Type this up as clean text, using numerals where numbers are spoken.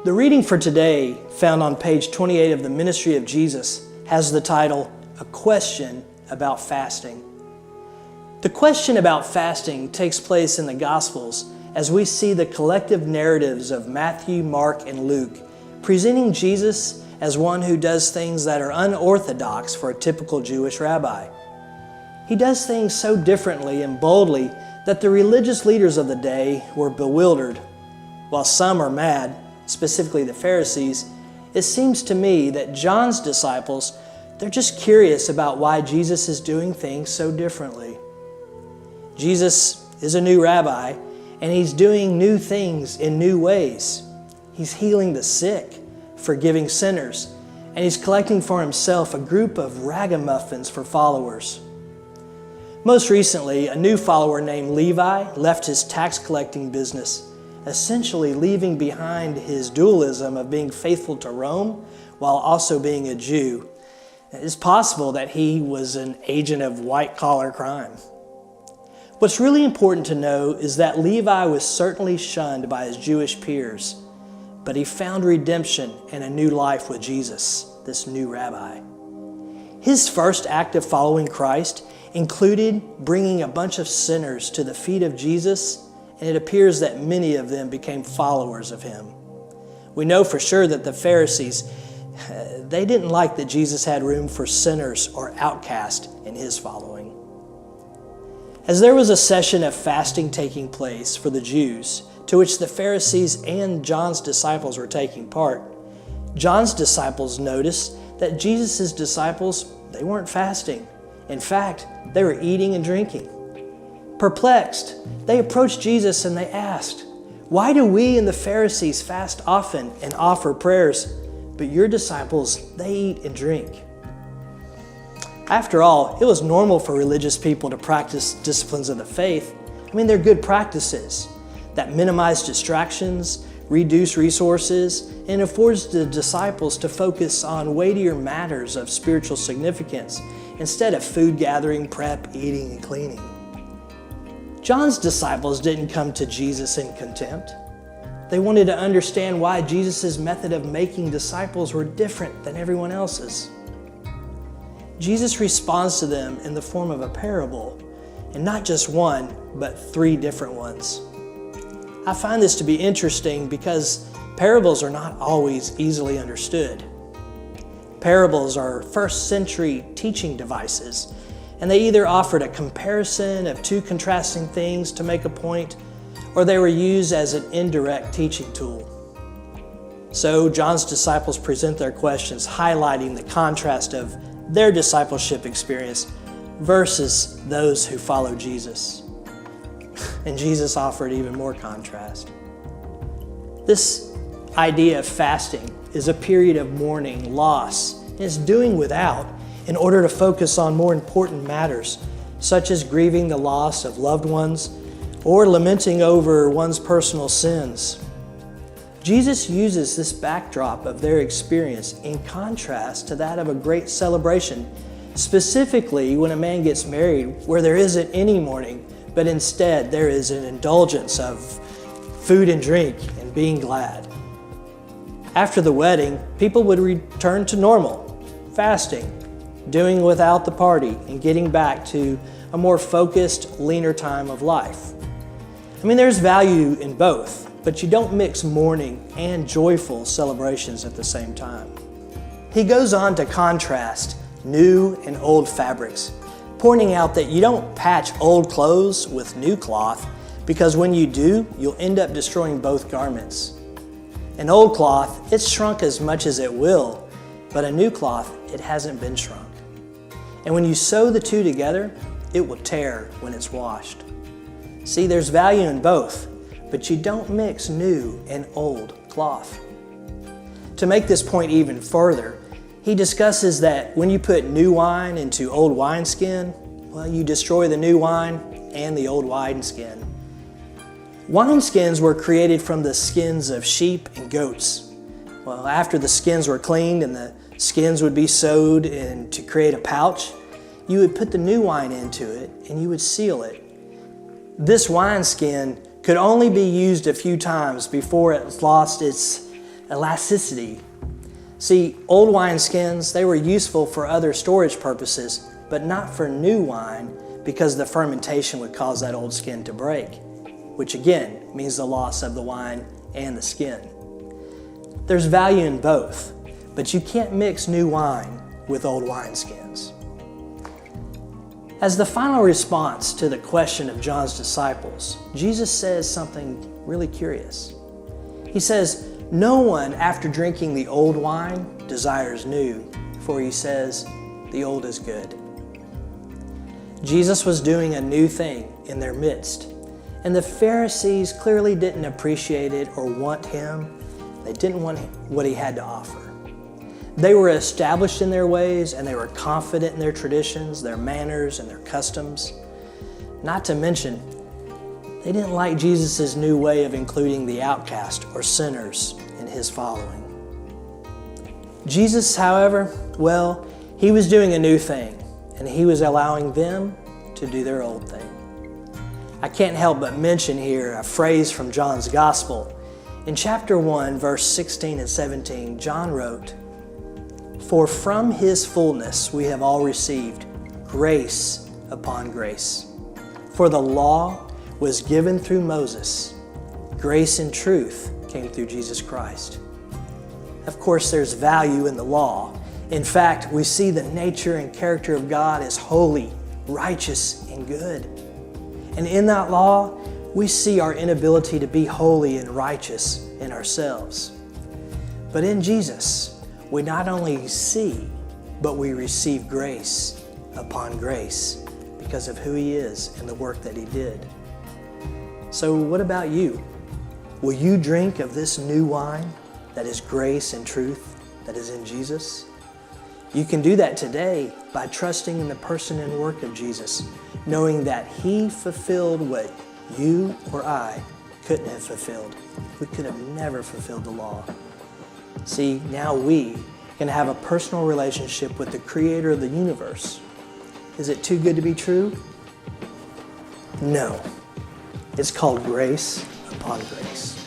The reading for today, found on page 28 of the Ministry of Jesus, has the title, A Question About Fasting. The question about fasting takes place in the Gospels as we see the collective narratives of Matthew, Mark, and Luke, presenting Jesus as one who does things that are unorthodox for a typical Jewish rabbi. He does things so differently and boldly that the religious leaders of the day were bewildered. While some are mad, specifically the Pharisees, it seems to me that John's disciples, they're just curious about why Jesus is doing things so differently. Jesus is a new rabbi, and he's doing new things in new ways. He's healing the sick, forgiving sinners, and he's collecting for himself a group of ragamuffins for followers. Most recently, a new follower named Levi left his tax collecting business, essentially leaving behind his dualism of being faithful to Rome while also being a Jew. It's possible that he was an agent of white-collar crime. What's really important to know is that Levi was certainly shunned by his Jewish peers, but he found redemption and a new life with Jesus, this new rabbi. His first act of following Christ included bringing a bunch of sinners to the feet of Jesus, and it appears that many of them became followers of him. We know for sure that the Pharisees, they didn't like that Jesus had room for sinners or outcasts in his following. As there was a session of fasting taking place for the Jews, to which the Pharisees and John's disciples were taking part, John's disciples noticed that Jesus' disciples, they weren't fasting. In fact, they were eating and drinking. Perplexed, they approached Jesus and they asked, "Why do we and the Pharisees fast often and offer prayers, but your disciples, they eat and drink?" After all, it was normal for religious people to practice disciplines of the faith. They're good practices that minimize distractions, reduce resources, and affords the disciples to focus on weightier matters of spiritual significance instead of food gathering, prep, eating, and cleaning. John's disciples didn't come to Jesus in contempt. They wanted to understand why Jesus' method of making disciples were different than everyone else's. Jesus responds to them in the form of a parable, and not just one, but 3 different ones. I find this to be interesting because parables are not always easily understood. Parables are first-century teaching devices, and they either offered a comparison of 2 contrasting things to make a point, or they were used as an indirect teaching tool. So John's disciples present their questions highlighting the contrast of their discipleship experience versus those who follow Jesus. And Jesus offered even more contrast. This idea of fasting is a period of mourning, loss, and it's doing without in order to focus on more important matters, such as grieving the loss of loved ones or lamenting over one's personal sins. Jesus uses this backdrop of their experience in contrast to that of a great celebration, specifically when a man gets married, where there isn't any mourning, but instead there is an indulgence of food and drink and being glad. After the wedding, people would return to normal, fasting, doing without the party, and getting back to a more focused, leaner time of life. There's value in both, but you don't mix mourning and joyful celebrations at the same time. He goes on to contrast new and old fabrics, pointing out that you don't patch old clothes with new cloth, because when you do, you'll end up destroying both garments. An old cloth, it's shrunk as much as it will, but a new cloth, it hasn't been shrunk. And when you sew the 2 together, it will tear when it's washed. See, there's value in both, but you don't mix new and old cloth. To make this point even further, he discusses that when you put new wine into old wineskin, you destroy the new wine and the old wineskin. Wineskins were created from the skins of sheep and goats. After the skins were cleaned and the skins would be sewed in to create a pouch, you would put the new wine into it and you would seal it. This wineskin could only be used a few times before it lost its elasticity. See, old wineskins, they were useful for other storage purposes, but not for new wine because the fermentation would cause that old skin to break, which again means the loss of the wine and the skin. There's value in both, but you can't mix new wine with old wineskins. As the final response to the question of John's disciples, Jesus says something really curious. He says, "No one, after drinking the old wine, desires new, for he says, the old is good." Jesus was doing a new thing in their midst, and the Pharisees clearly didn't appreciate it or want him. They didn't want what he had to offer. They were established in their ways, and they were confident in their traditions, their manners, and their customs. Not to mention, they didn't like Jesus' new way of including the outcast or sinners in his following. Jesus, however, well, he was doing a new thing, and he was allowing them to do their old thing. I can't help but mention here a phrase from John's Gospel. In chapter 1, verse 16 and 17, John wrote, "For from his fullness we have all received grace upon grace. For the law was given through Moses. Grace and truth came through Jesus Christ." Of course, there's value in the law. In fact, we see the nature and character of God as holy, righteous, and good. And in that law, we see our inability to be holy and righteous in ourselves. But in Jesus, we not only see, but we receive grace upon grace because of who he is and the work that he did. So what about you? Will you drink of this new wine that is grace and truth that is in Jesus? You can do that today by trusting in the person and work of Jesus, knowing that he fulfilled what you or I couldn't have fulfilled. We could have never fulfilled the law. See, now we can have a personal relationship with the creator of the universe. Is it too good to be true? No. It's called grace upon grace.